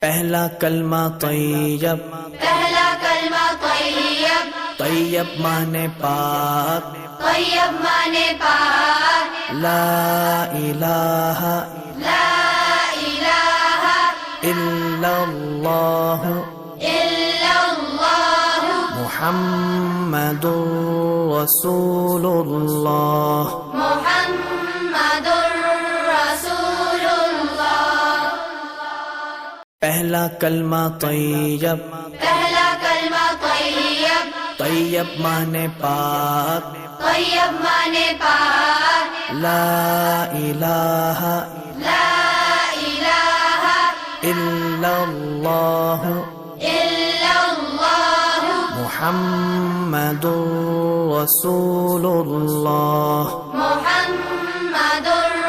पहला कलमा तैयब, पहला कलमा तैयब, तैयब माने पाक, तैयब माने पाक, ला इलाहा ला इलाहा इल्लल्लाह इल्लल्लाह मुहम्मदुर रसूलुल्लाह। मुहम्मदुर रसूलुल्लाह। पहला कलमा तैयब, पहला कलमा तैयब, तैयब माने पाक, तैयब माने पाक, ला इलाहा ला इलाहा इल्लल्लाह इल्लल्लाह मुहम्मदुर रसूलुल्लाह। मुहम्मदुर